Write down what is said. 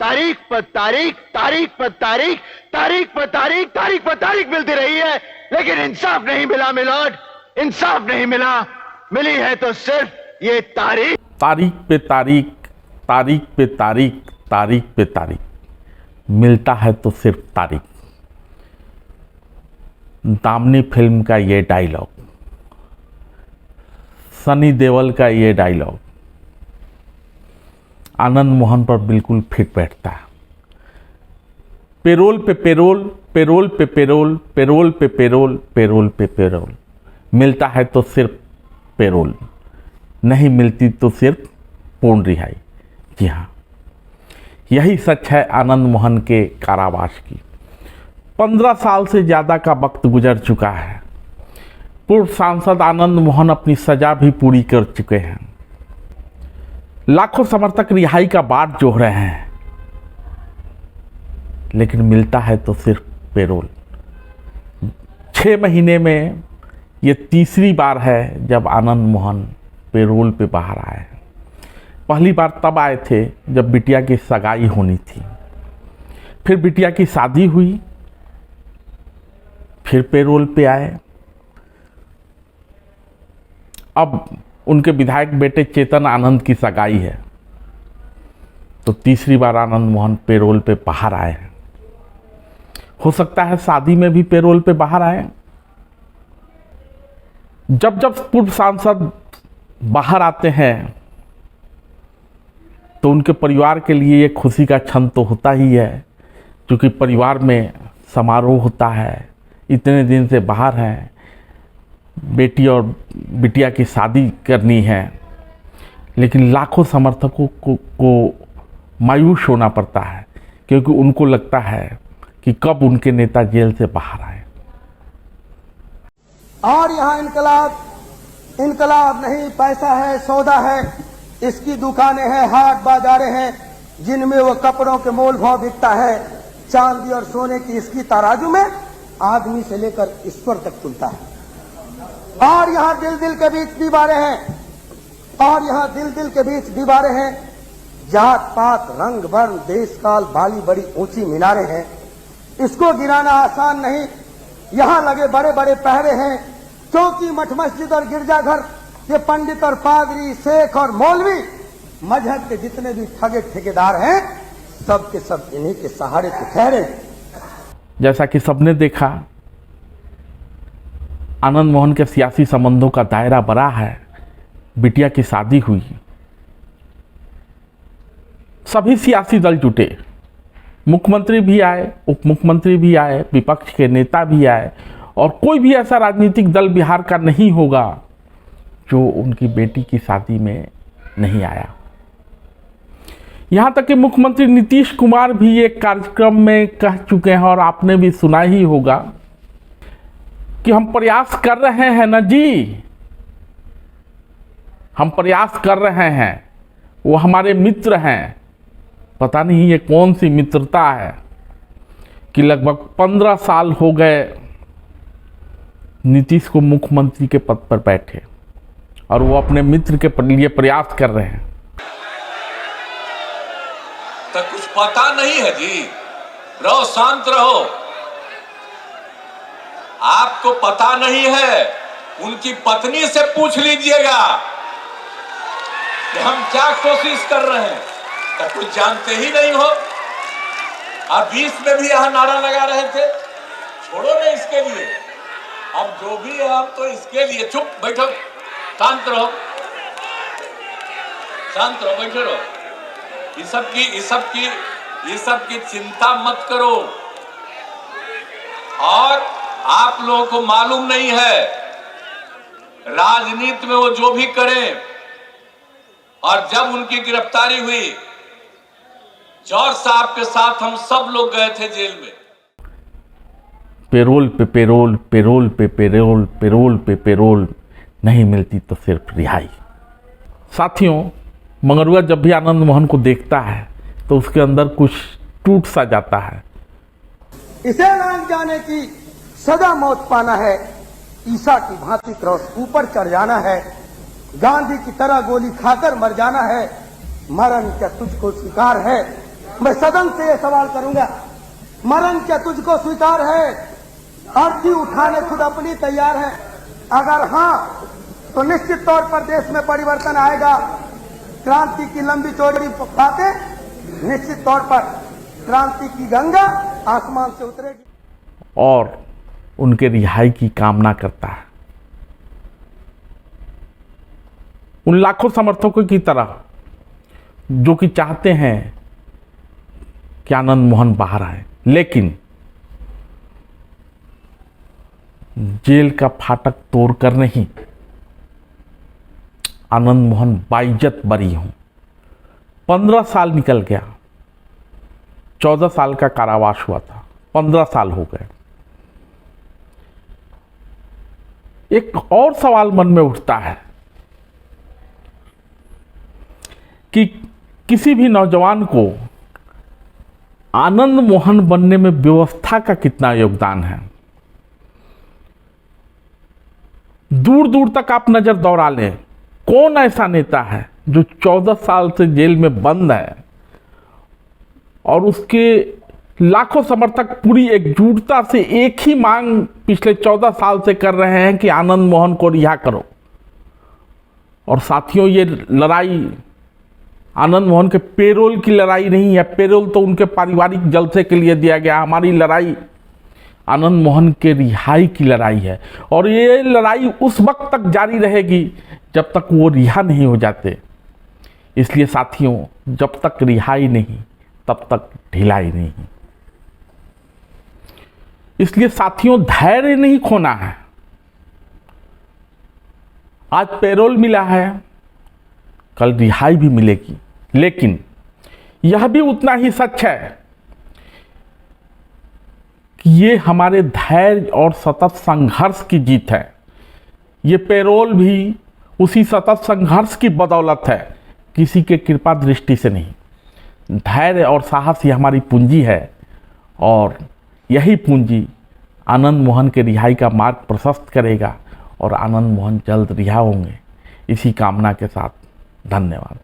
तारीख पर तारीख, तारीख पर तारीख, तारीख पर तारीख, तारीख पर तारीख मिलती रही है, लेकिन इंसाफ नहीं मिला मिलोड, इंसाफ नहीं मिला। मिली है तो सिर्फ ये तारीख। तारीख पे तारीख, तारीख पे तारीख, तारीख पे तारीख, मिलता है तो सिर्फ तारीख। दामनी फिल्म का ये डायलॉग, सनी देओल का ये डायलॉग आनंद मोहन पर बिल्कुल फिट बैठता है। पेरोल पे पेरोल, पेरोल पे पेरोल, पेरोल पे पेरोल, पेरोल पे पेरोल, मिलता है तो सिर्फ पेरोल, नहीं मिलती तो सिर्फ पूर्ण रिहाई। जी हाँ, यही सच है आनंद मोहन के कारावास की। 15 साल से ज़्यादा का वक्त गुजर चुका है। पूर्व सांसद आनंद मोहन अपनी सजा भी पूरी कर चुके हैं। लाखों समर्थक रिहाई का बाट जोह रहे हैं, लेकिन मिलता है तो सिर्फ पेरोल। 6 महीने में ये तीसरी बार है जब आनंद मोहन पेरोल पे बाहर आए। पहली बार तब आए थे जब बिटिया की सगाई होनी थी, फिर बिटिया की शादी हुई, फिर पेरोल पे आए। अब उनके विधायक बेटे चेतन आनंद की सगाई है, तो तीसरी बार आनंद मोहन पेरोल पे बाहर आए हैं। हो सकता है शादी में भी पेरोल पे बाहर आए। जब जब पूर्व सांसद बाहर आते हैं तो उनके परिवार के लिए एक खुशी का क्षण तो होता ही है, क्योंकि परिवार में समारोह होता है। इतने दिन से बाहर हैं, बेटी और बिटिया की शादी करनी है, लेकिन लाखों समर्थकों को मायूस होना पड़ता है, क्योंकि उनको लगता है कि कब उनके नेता जेल से बाहर आए। और यहाँ इनकलाब नहीं, पैसा है, सौदा है, इसकी दुकानें हैं, हाट बाजारें हैं, जिनमें वो कपड़ों के मोल भाव बिकता है। चांदी और सोने की इसकी तराजू में आदमी से लेकर ईश्वर तक तुलता है। और यहाँ दिल दिल के बीच दीवारें हैं, और यहाँ दिल दिल के बीच दीवारें हैं। जात पात, रंग वर्ण, देश काल, बाली बड़ी ऊंची मीनारें हैं। इसको गिराना आसान नहीं। यहाँ लगे बड़े बड़े पहरे हैं, चौकी, मठ, मस्जिद और गिरजाघर। ये पंडित और पादरी, शेख और मौलवी, मजहब के जितने भी ठगे ठेकेदार हैं, सब के सब इन्हीं के सहारे तो ठहरे। जैसा कि सबने देखा, आनंद मोहन के सियासी संबंधों का दायरा बड़ा है। बिटिया की शादी हुई, सभी सियासी दल जुटे, मुख्यमंत्री भी आए, उप मुख्यमंत्री भी आए, विपक्ष के नेता भी आए, और कोई भी ऐसा राजनीतिक दल बिहार का नहीं होगा जो उनकी बेटी की शादी में नहीं आया। यहाँ तक कि मुख्यमंत्री नीतीश कुमार भी एक कार्यक्रम में कह चुके हैं, और आपने भी सुना ही होगा, कि हम प्रयास कर रहे हैं ना जी, हम प्रयास कर रहे हैं, वो हमारे मित्र हैं। पता नहीं ये कौन सी मित्रता है कि लगभग 15 साल हो गए नीतीश को मुख्यमंत्री के पद पर बैठे, और वो अपने मित्र के लिए प्रयास कर रहे हैं। तो कुछ पता नहीं है जी, रहो, शांत रहो। आपको पता नहीं है, उनकी पत्नी से पूछ लीजिएगा कि हम क्या कोशिश कर रहे हैं। तो कुछ जानते ही नहीं हो। आप बीच में भी यहां नारा लगा रहे थे, छोड़ो ना इसके लिए, अब जो भी है आप तो इसके लिए। चुप बैठो, शांत रहो, शांत रहो, बैठे रहो। ये सब की चिंता मत करो। और आप लोगों को मालूम नहीं है, राजनीति में वो जो भी करें, और जब उनकी गिरफ्तारी हुई, जॉर्ज साहब के साथ हम सब लोग गए थे जेल में। पेरोल पे पेरोल, पेरोल पे पेरोल, पेरोल पे पेरोल, नहीं मिलती तो सिर्फ रिहाई। साथियों, मंगरुआ जब भी आनंद मोहन को देखता है तो उसके अंदर कुछ टूट सा जाता है। इसे लांग जाने की सदा मौत पाना है, ईसा की भांति क्रॉस ऊपर चढ़ जाना है, गांधी की तरह गोली खाकर मर जाना है। मरण क्या तुझको स्वीकार है, मैं सदन से ये सवाल करूंगा, मरण क्या तुझको स्वीकार है? अर्थी उठाने खुद अपनी तैयार है? अगर हां तो निश्चित तौर पर देश में परिवर्तन आएगा। क्रांति की लंबी चौड़ी बातें, निश्चित तौर पर क्रांति की गंगा आसमान से उतरेगी। और उनके रिहाई की कामना करता है। उन लाखों समर्थकों की तरह जो कि चाहते हैं कि आनंद मोहन बाहर आए, लेकिन जेल का फाटक तोड़कर नहीं, आनंद मोहन बाइज्जत बरी हूं। 15 साल निकल गया, 14 साल का कारावास हुआ था, 15 साल हो गए। एक और सवाल मन में उठता है कि किसी भी नौजवान को आनंद मोहन बनने में व्यवस्था का कितना योगदान है। दूर दूर तक आप नजर दौड़ा लें, कौन ऐसा नेता है जो 14 साल से जेल में बंद है और उसके लाखों समर्थक पूरी एकजुटता से एक ही मांग पिछले 14 साल से कर रहे हैं कि आनंद मोहन को रिहा करो। और साथियों, ये लड़ाई आनंद मोहन के पेरोल की लड़ाई नहीं है। पेरोल तो उनके पारिवारिक जलसे के लिए दिया गया। हमारी लड़ाई आनंद मोहन के रिहाई की लड़ाई है, और ये लड़ाई उस वक्त तक जारी रहेगी जब तक वो रिहा नहीं हो जाते। इसलिए साथियों, जब तक रिहाई नहीं तब तक ढिलाई नहीं। इसलिए साथियों, धैर्य नहीं खोना है। आज पेरोल मिला है, कल रिहाई भी मिलेगी, लेकिन यह भी उतना ही सच है कि ये हमारे धैर्य और सतत संघर्ष की जीत है। ये पेरोल भी उसी सतत संघर्ष की बदौलत है, किसी के कृपा दृष्टि से नहीं। धैर्य और साहस ही हमारी पूंजी है, और यही पूंजी आनंद मोहन के रिहाई का मार्ग प्रशस्त करेगा, और आनंद मोहन जल्द रिहा होंगे। इसी कामना के साथ धन्यवाद।